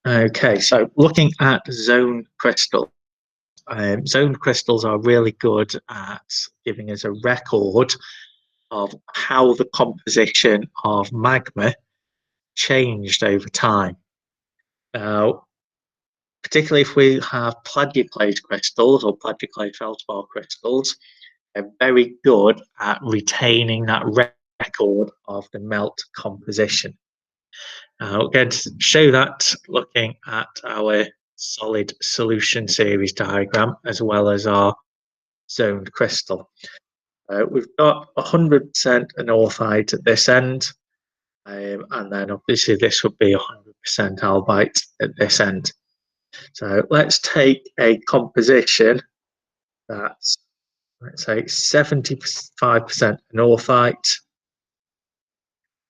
Okay, so looking at zone crystal, zone crystals are really good at giving us a record of how the composition of magma changed over time. Now, particularly if we have plagioclase crystals or plagioclase feldspar crystals, they're very good at retaining that record of the melt composition. Now, again, to show that, looking at our solid solution series diagram as well as our zoned crystal. We've got 100% anorthite at this end, and then obviously this would be 100% albite at this end. So let's take a composition that's, let's say, 75% anorthite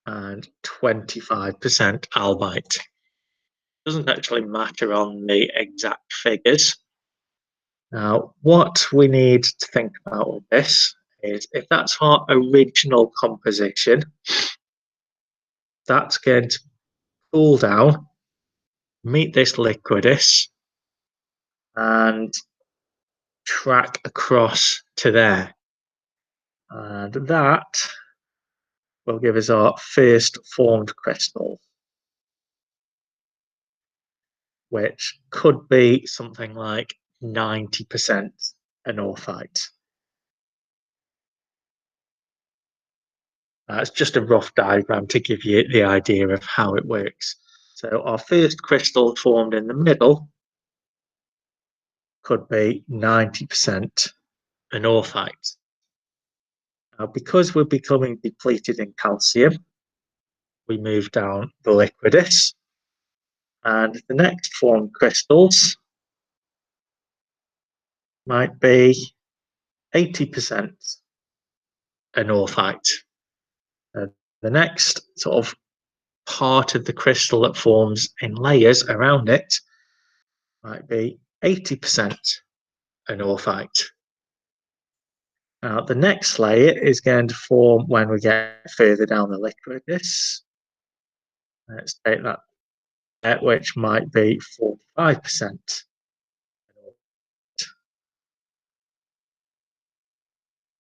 and 25% albite. Doesn't actually matter on the exact figures. Now, what we need to think about with this is if that's our original composition, that's going to cool down, meet this liquidus, and track across to there. And that will give us our first formed crystal, which could be something like 90% anorthite. It's just a rough diagram to give you the idea of how it works. So our first crystal formed in the middle could be 90% anorthite. Now, because we're becoming depleted in calcium, we move down the liquidus, and the next formed crystals might be 80% anorthite. The next sort of part of the crystal that forms in layers around it might be 80% anorthite. Now, the next layer is going to form when we get further down the liquidus. Let's take that, which might be 45%.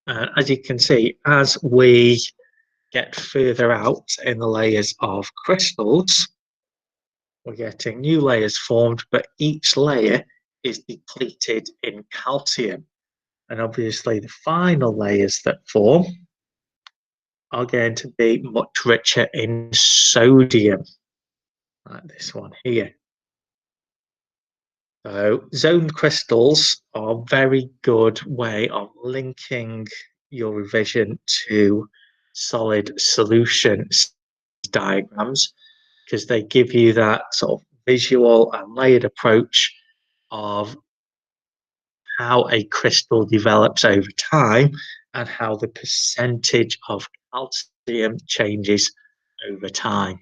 And as you can see, as we get further out in the layers of crystals, we're getting new layers formed, but each layer is depleted in calcium. And obviously the final layers that form are going to be much richer in sodium, like this one here. So zoned crystals are a very good way of linking your revision to solid solution diagrams, because they give you that sort of visual and layered approach of how a crystal develops over time and how the percentage of calcium changes over time.